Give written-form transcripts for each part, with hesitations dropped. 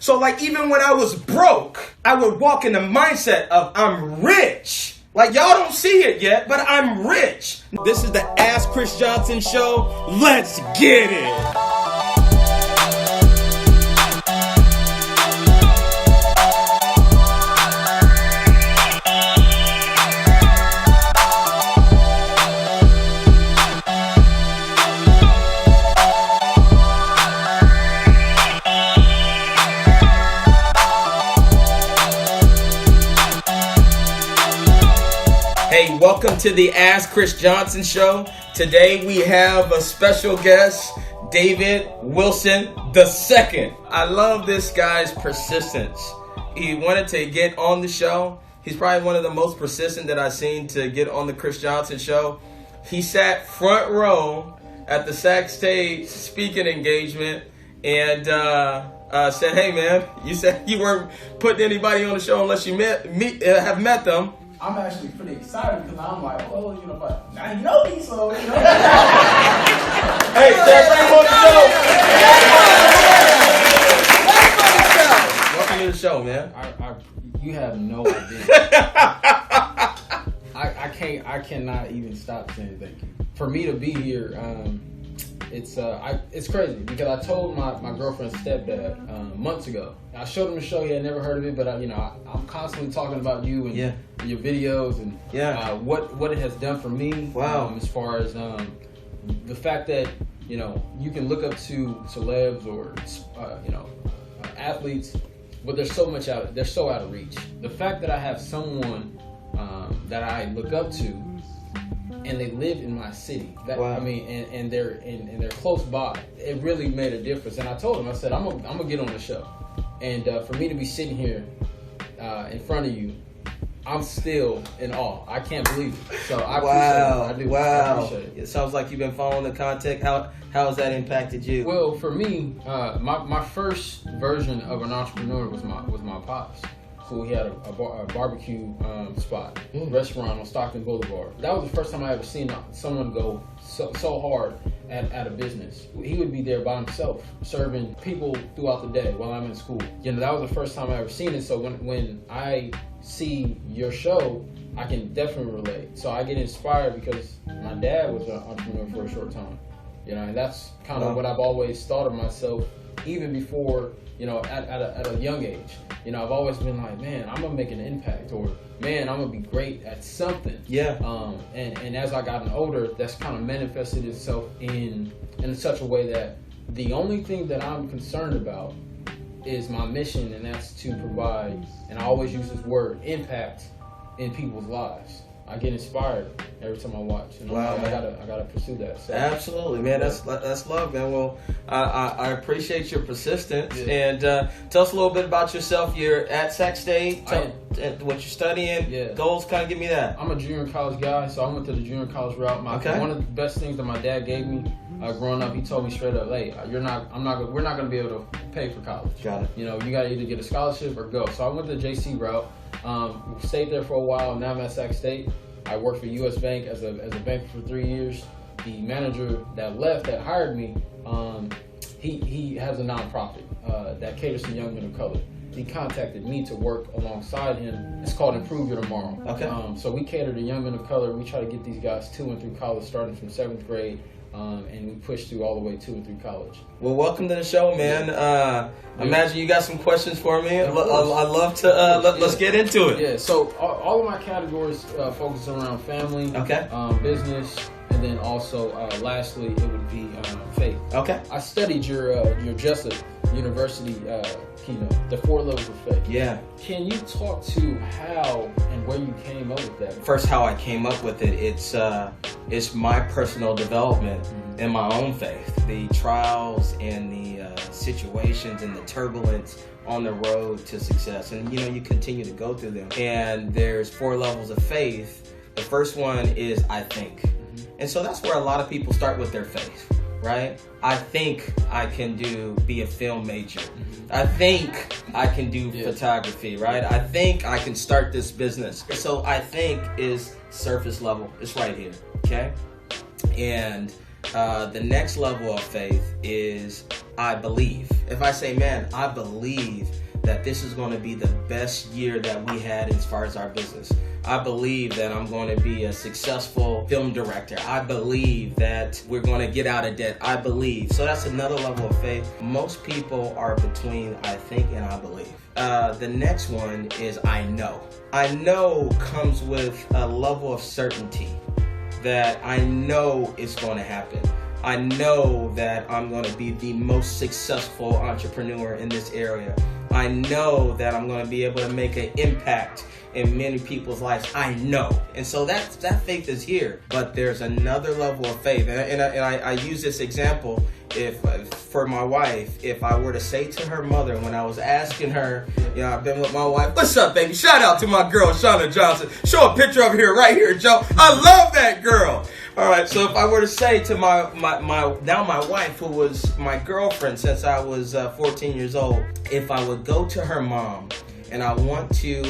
So like even when I was broke, I would walk in the mindset of I'm rich. Like y'all don't see it yet, but I'm rich. This is the Ask Chris Johnson Show. Let's get it. Hey, welcome to the Ask Chris Johnson Show. Today we have a special guest, David Wilson II. I love this guy's persistence. He wanted to get on the show. He's probably one of the most persistent that I've seen to get on the Chris Johnson Show. He sat front row at the Sac State speaking engagement and said, hey man, you said you weren't putting anybody on the show unless you have met them. I'm actually pretty excited because I'm like, well, you know, but now you know me, so you know. Hey, Chad, bring him on the show. Welcome to the show, man. You have no idea. I cannot even stop saying thank you. For me to be here, it's crazy because I told my girlfriend's stepdad months ago. I showed him the show. He had never heard of it, but I'm constantly talking about you and your videos and what it has done for me. Wow. As far as the fact that you can look up to celebs or athletes, but there's so much they're so out of reach. The fact that I have someone that I look up to, and they live in my city. Wow. I mean, and they're close by. It really made a difference. And I told him, I said, I'm gonna get on the show. And for me to be sitting here in front of you, I'm still in awe. I can't believe it. So I appreciate it. I do. I appreciate it. It sounds like you've been following the content. How has that impacted you? Well, for me, my first version of an entrepreneur was my pops. So he had a barbecue spot, restaurant on Stockton Boulevard. That was the first time I ever seen someone go so hard at a business. He would be there by himself, serving people throughout the day while I'm in school. That was the first time I ever seen it. So when I see your show, I can definitely relate. So I get inspired because my dad was an entrepreneur for a short time. And that's kind of what I've always thought of myself, even before, at a young age. I've always been like, man, I'm gonna make an impact, or man, I'm gonna be great at something. Yeah. And as I gotten older, that's kind of manifested itself in such a way that the only thing that I'm concerned about is my mission, and that's to provide, and I always use this word, impact in people's lives. I get inspired every time I watch. Wow, I gotta pursue that. So. Absolutely, man. That's love, man. Well, I appreciate your persistence. And tell us a little bit about yourself. You're at Sac State. What you're studying. Yeah. Goals. Kind of give me that. I'm a junior college guy, so I went to the junior college route. One of the best things that my dad gave me growing up, he told me straight up, "Hey, we're not gonna be able to pay for college. Got it. You gotta either get a scholarship or go." So I went the JC route. Stayed there for a while. Now I'm at Sac State. I worked for U.S. Bank as a banker for 3 years. The manager that left, that hired me, he has a nonprofit that caters to young men of color. He contacted me to work alongside him. It's called Improve Your Tomorrow. Okay. So we cater to young men of color. We try to get these guys to and through college, starting from 7th grade. And we push through all the way to and through college. Well, welcome to the show, man. Imagine you got some questions for me. I'd love to. Let's get into it. Yeah. So all of my categories focus around family, business, and then also lastly it would be faith. Okay. I studied your Jessup University keynote, the 4 levels of faith. Yeah. Can you talk to how and where you came up with that? First, how I came up with it. It's my personal development in my own faith. The trials and the situations and the turbulence on the road to success. And you continue to go through them. And there's 4 levels of faith. The first one is I think. And so that's where a lot of people start with their faith, right? I think I can be a film major. I think I can do photography, right? I think I can start this business. So I think is surface level. It's right here, okay? And the next level of faith is I believe. If I say, man, I believe that this is going to be the best year that we had as far as our business. I believe that I'm going to be a successful film director. I believe that we're going to get out of debt. I believe. So that's another level of faith. Most people are between I think and I believe. The next one is I know. I know comes with a level of certainty that I know it's going to happen. I know that I'm going to be the most successful entrepreneur in this area. I know that I'm going to be able to make an impact in many people's lives. I know. And so that faith is here. But there's another level of faith. And I use this example for my wife. If I were to say to her mother when I was asking her, I've been with my wife, what's up, baby? Shout out to my girl, Shauna Johnson. Show a picture of her right here, Joe. I love that girl. All right, so if I were to say to my wife, who was my girlfriend since I was 14 years old, if I would go to her mom and I want to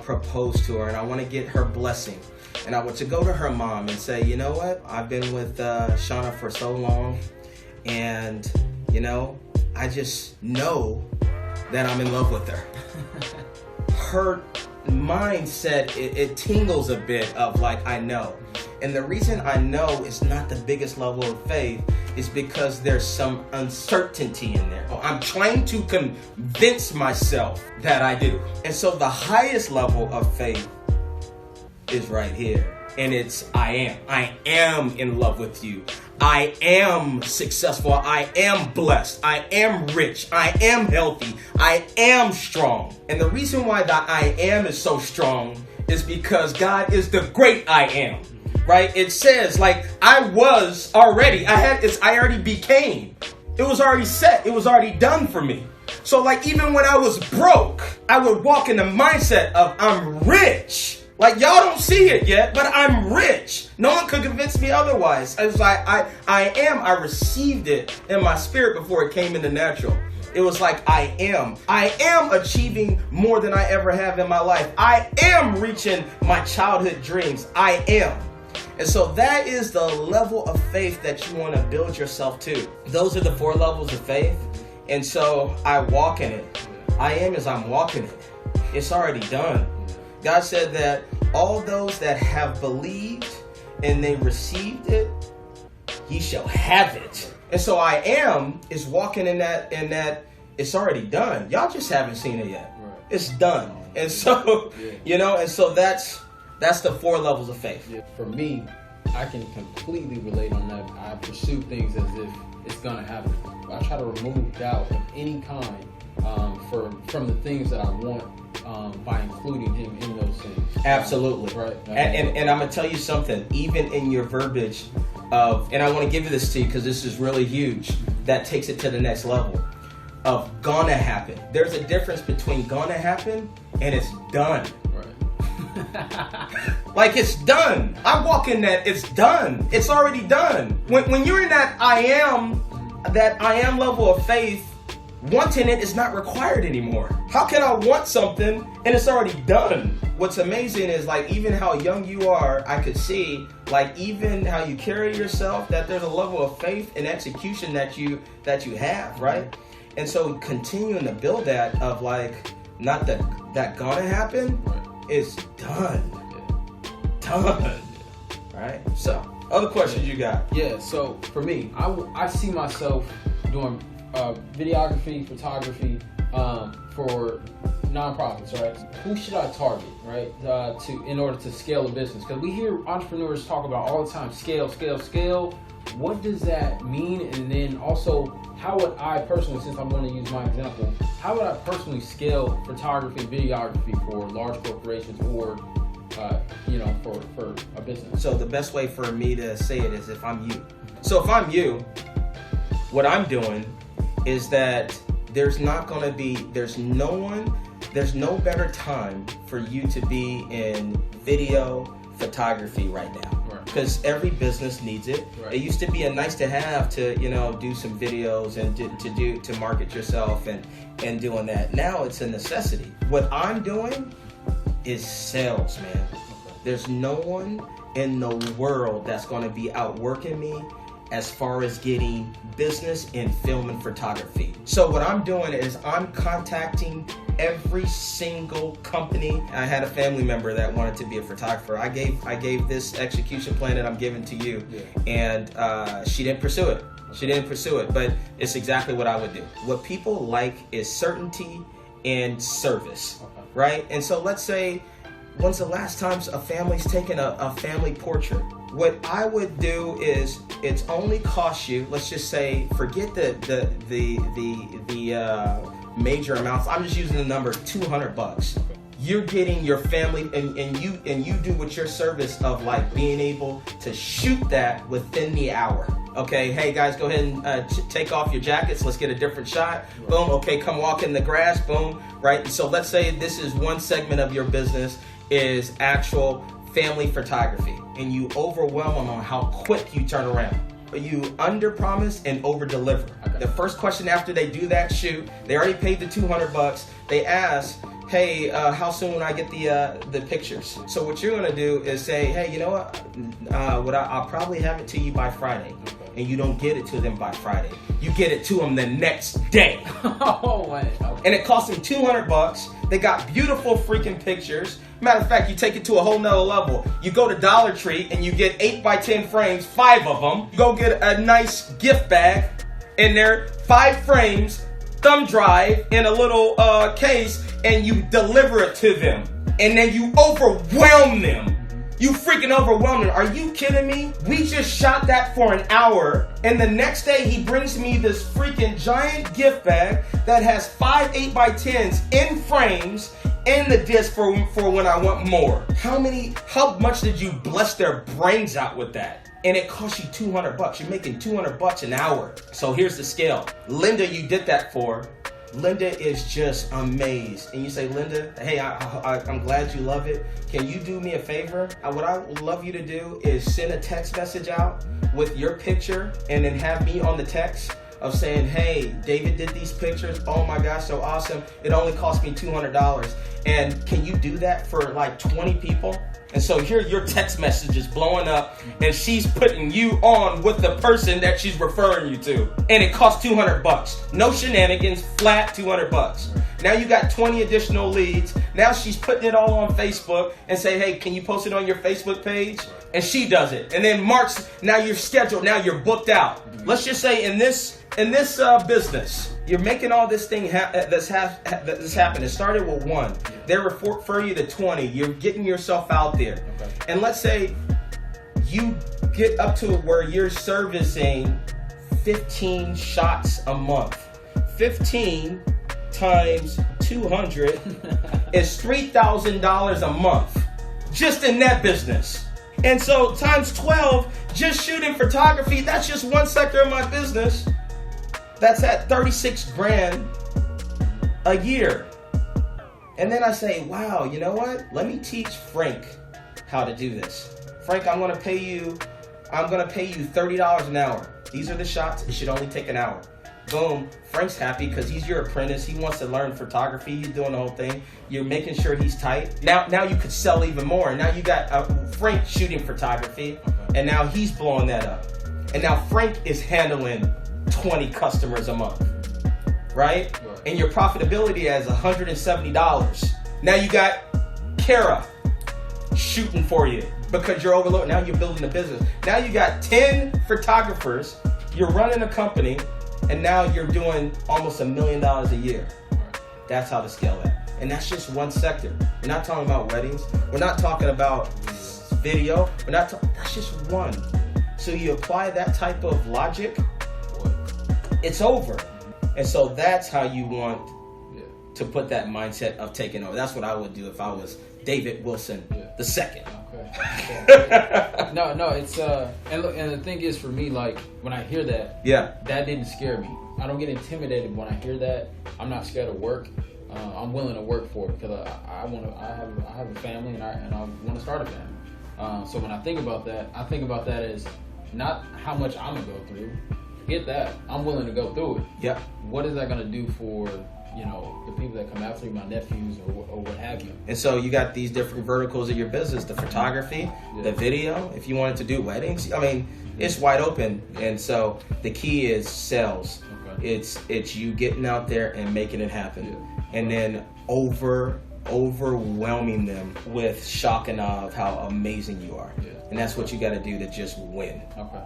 propose to her and I want to get her blessing, and I were to go to her mom and say, you know what, I've been with Shauna for so long, and I just know that I'm in love with her. Her mindset, it tingles a bit of like, I know. And the reason I know is not the biggest level of faith is because there's some uncertainty in there. I'm trying to convince myself that I do. And so the highest level of faith is right here. And it's I am. I am in love with you. I am successful. I am blessed. I am rich. I am healthy. I am strong. And the reason why the I am is so strong is because God is the great I am. Right? It says like I already became. It was already set. It was already done for me. So like even when I was broke, I would walk in the mindset of I'm rich. Like y'all don't see it yet, but I'm rich. No one could convince me otherwise. I was like, I received it in my spirit before it came in the natural. It was like, I am achieving more than I ever have in my life. I am reaching my childhood dreams. I am. And so that is the level of faith that you want to build yourself to. Those are the 4 levels of faith. And so I walk in it. I am as I'm walking it. It's already done. God said that all those that have believed and they received it, ye shall have it. And so I am is walking in that it's already done. Y'all just haven't seen it yet. Right. It's done. And so, and so that's the 4 levels of faith. Yeah. For me, I can completely relate on that. I pursue things as if it's going to happen. I try to remove doubt of any kind from the things that I want by including him in those things. Absolutely. Right. And I'm going to tell you something, even in your verbiage of, and I want to give this to you because this is really huge, that takes it to the next level of gonna happen. There's a difference between gonna happen and it's done. Like it's done. I walk in that it's done. It's already done. When you're in that I am level of faith, wanting it is not required anymore. How can I want something and it's already done? What's amazing is like even how young you are, I could see like even how you carry yourself, that there's a level of faith and execution that you have, right? And so continuing to build that of like not that gonna happen. It's done. Done. Right? So, other questions you got? Yeah, so for me, I see myself doing videography, photography for nonprofits, right? Who should I target, right? In order to scale a business? Because we hear entrepreneurs talk about all the time, scale. What does that mean? And then also, how would I personally, since I'm going to use my example, how would I personally scale photography, videography for large corporations or, for a business? So the best way for me to say it is if I'm you. So if I'm you, what I'm doing is that there's no better time for you to be in video photography right now. Because every business needs it. Right. It used to be a nice to have to, do some videos and to market yourself and doing that. Now it's a necessity. What I'm doing is sales, man. There's no one in the world that's going to be outworking me as far as getting business in film and photography. So what I'm doing is I'm contacting every single company. I had a family member that wanted to be a photographer. I gave this execution plan that I'm giving to you, and she didn't pursue it. She didn't pursue it, but it's exactly what I would do. What people like is certainty and service, right? And so let's say, when's the last time a family's taken a family portrait? What I would do is, it's only cost you, let's just say, forget the major amounts. I'm just using the number $200. You're getting your family, and you do with your service of like being able to shoot that within the hour. Okay, hey guys, go ahead and take off your jackets. Let's get a different shot. Boom. Okay, come walk in the grass. Boom. Right. So let's say this is one segment of your business is actual family photography, and you overwhelm them on how quick you turn around. You under promise and over deliver. Okay. The first question after they do that shoot, they already paid the $200. They ask, hey, how soon will I get the pictures? So what you're gonna do is say, hey, you know what? I'll probably have it to you by Friday. Okay. And you don't get it to them by Friday. You get it to them the next day. Oh, wait. Okay. And it costs them $200. They got beautiful freaking pictures. Matter of fact, you take it to a whole nother level. You go to Dollar Tree and you get 8x10 frames, 5 of them. You go get a nice gift bag in there, 5 frames, thumb drive in a little case, and you deliver it to them. And then you overwhelm them. You freaking overwhelm them. Are you kidding me? We just shot that for an hour, and the next day he brings me this freaking giant gift bag that has 5 8x10s in frames and the disc for when I want more. How much did you bless their brains out with that? And it costs you $200. You're making $200 an hour. So here's the scale. Linda, you did that for. Linda is just amazed. And you say, Linda, hey, I'm glad you love it. Can you do me a favor? What I would love you to do is send a text message out with your picture, and then have me on the text of saying, hey, David did these pictures. Oh my gosh, so awesome. It only cost me $200. And can you do that for like 20 people? And so here your text message is blowing up, and she's putting you on with the person that she's referring you to. And it costs $200. No shenanigans, flat $200. Now you got 20 additional leads. Now she's putting it all on Facebook and say, hey, can you post it on your Facebook page? And she does it. And then Mark's, now you're scheduled, now you're booked out. Let's just say in this business, you're making all this thing that's happened. It started with 1. They refer you to 20. You're getting yourself out there. Okay. And let's say you get up to where you're servicing 15 shots a month. 15 times 200 is $3,000 a month just in that business. And so times 12, just shooting photography, that's just one sector of my business. That's at $36,000 a year. And then I say, wow, you know what? Let me teach Frank how to do this. Frank, I'm gonna pay you $30 an hour. These are the shots. It should only take an hour. Boom. Frank's happy because he's your apprentice. He wants to learn photography. He's doing the whole thing. You're making sure he's tight. Now you could sell even more. Now you got Frank shooting photography, and now he's blowing that up. And now Frank is handling 20 customers a month, right? And your profitability is $170. Now you got Kara shooting for you because you're overloaded. Now you're building a business. Now you got 10 photographers. You're running a company, and now you're doing almost $1 million a year. That's how to scale that. And that's just one sector. We're not talking about weddings. We're not talking about video. That's just one. So you apply that type of logic, it's over. And so that's how you want to put that mindset of taking over. That's what I would do if I was David Wilson the second. Okay. No, it's and look, and the thing is for me, like when I hear that, that didn't scare me. I don't get intimidated when I hear that. I'm not scared of work. I'm willing to work for it because I have a family and I want to start a family. So when I think about that as not how much I'm gonna go through. Forget that. I'm willing to go through it. Yep. What is that gonna do for the people that come after me, my nephews or what have you? And so you got these different verticals of your business: the photography, the video. If you wanted to do weddings, I mean, it's wide open. And so the key is sales. Okay. It's you getting out there and making it happen, and then overwhelming them with shock and awe of how amazing you are. And that's what you got to do to just win. Okay.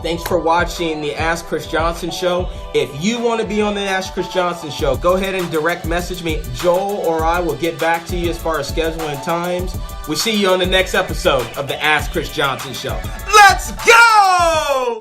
Thanks for watching the Ask Chris Johnson Show. If you want to be on the Ask Chris Johnson Show, go ahead and direct message me. Joel or I will get back to you as far as scheduling times. We'll see you on the next episode of the Ask Chris Johnson Show. Let's go!